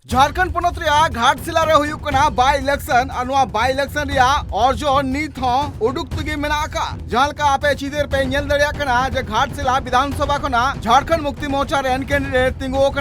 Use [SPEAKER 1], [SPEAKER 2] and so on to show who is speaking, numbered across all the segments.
[SPEAKER 1] झारखंड पनत Ghatshila by election by election अर्जो नीत उडुक तगी जहाँ आपे चिदर पे जे घाटशिला विधानसभा खना झारखंड मुक्ति मोर्चा रेन कैंडिडेट तिंगो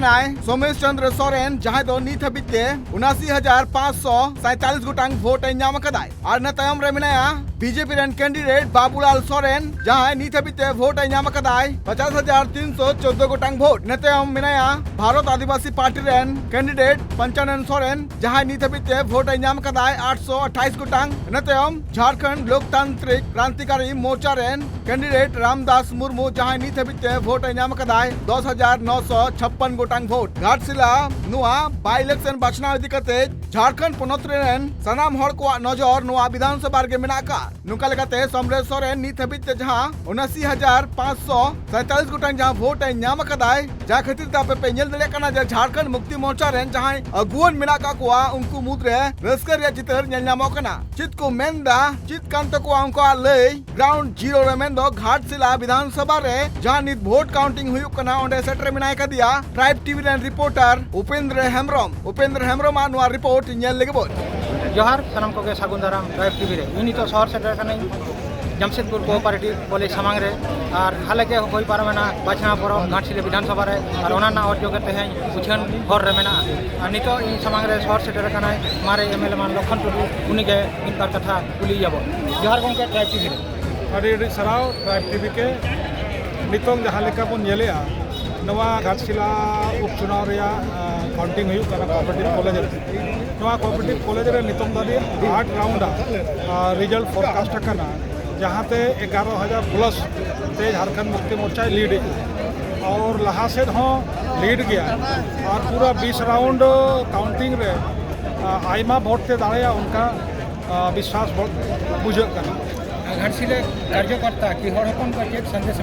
[SPEAKER 1] सोमेश चंद्र सोरेन जहाँ दो नीत हबीते 79,547 गोटांग वोट नाम कदाय और न तयम रे मिनाया बीजेपी रेन कैंडिडेट बाबूलाल सोरेन जहाँ नीत हबीते वोट नाम कदाय 50,314 गोटांग वोट न तयम मिनाया भारत आदिवासी पार्टी रेन कैंडिडेट पंचानन सोरेन जहाँ नीत हबीते वोट नाम कदाय 828 गोटांग न तयम झारखंड लोकतांत्रिक क्रांतिकारी मोर्चा रेन कैंडिडेट रामदास मुर्मू जहाँ नीत हबीते वोट नाम कदाय 10,956 गोटांग वोट घाटशिला नुआ बाई इलेक्शन बाछनाव इदी कते झारखंड पनत रेन सनाम हर को नजर नुआ विधानसभा गे मेनाका नुका लेकाते सोमरेश सोरेन नीत हबीते जहाँ 79,547 गोटांग जहाँ वोट नाम कदाय जहाँ खातिर तापे पे नेल दले कना जे झारखंड मुक्ति मोर्चा रेन जहाँ अगुवन मेनाका कोआ उनको मुद्रे रस्कर या चितर नेल नामो कना चित को मेंदा चित कांत को उनको लय ग्राउंड जीरो रे मेंदो घाटशिला विधानसभा रे जहाँ नित वोट काउंटिंग हुई कना ओंडे सेटर मेनाय का दिया ट्राइब टीवी रेन रिपोर्टर उपेंद्र हेम्ब्रम नुआ रिपोर्ट नेल लेगबो
[SPEAKER 2] जोहार सनम को के सागुन दाराम ट्राइब टीवी रे यूनि तो शहर सेटर कना जमशेदपुर कोऑपरेटिव कॉलेज सामांग रे और हाले के होई पारमेना बाछना परम घाटशिला विधानसभा रे और ओना अर्जो के तेहें उछन हर रे मेना और नितो इन सामांग रे शहर सेटर कना मारे एमएलए मान लखन टुडू उनी के इन पर कथा कुली जाबो जोहार गंके ट्राइब टीवी रे
[SPEAKER 3] अड़ी सराव ट्राइब टीवी के नितों जहाँ लेका बन नेलेया नवा घाटशिला उपचुनाव रे काउंटिंग हुई कना कोऑपरेटिव कॉलेज रे नवा कोऑपरेटिव कॉलेज रे नितों दादी 8 राउंड रिजल्ट फोरकास्ट कना जहाँ ते 11,000 प्लस ते झारखंड मुक्ति मोर्चा लीड और लहा से लीड गया और पूरा 20 राउंड काउंटिंग रे आयमा वोट ते दाड़े उनका विश्वास बुझे
[SPEAKER 2] घाटशिला कार्यकर्ता की हर हकम का चेक संदेश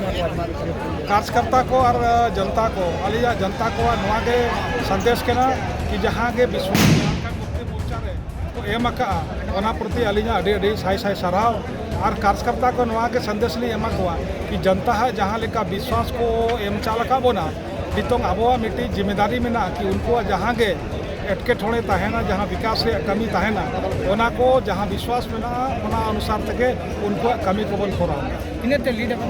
[SPEAKER 3] कार्यकर्ता को और जनता को अलिया जनता को नुआ के संदेश के ना कि जहाँ के विश्वास मुक्ति मोर्चा रे तो एम का प्रति अलिया अड़ी साई सराव और कार्यकर्ता को नुआ के संदेश ली एमा को कि जनता है जहाँ लेका विश्वास को एम चालका बोना नितों आबोआ मिट्टी जिम्मेदारी में ना कि उनको जहाँ के एटकेटोड़े तहना जहाँ विकास रे कमी तहना ओना को जहाँ विश्वास में ना ओना अनुसार तके उनको कमी को बल खोरा
[SPEAKER 2] इनते लीड अपन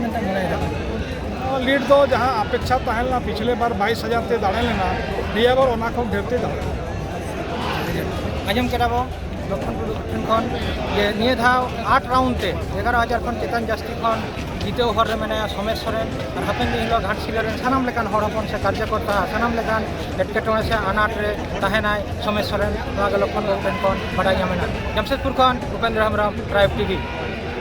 [SPEAKER 3] लीड तो जहाँ अपेक्षा तहना पिछले बार 22,000 ते दाड़े लेना निया बार ओना को ढेरते दाड़े
[SPEAKER 2] आजम केराबो लखन टुडू खन ये निये धाव 8 राउंड ते 11,000 खन चेतन जास्ती खन जीते हर रे मेना सोमेश सोरेन और हपेन दिन हिलो घाटशिला रे सानाम लेकान हर हपन से कार्यकर्ता सानाम लेकान एटकेटोड़े से अनाट रे तहेनाय सोमेश सोरेन लखन खन बड़ा जामेना जमशेदपुर खन उपेंद्र हेम्ब्रम ट्राइब टीवी।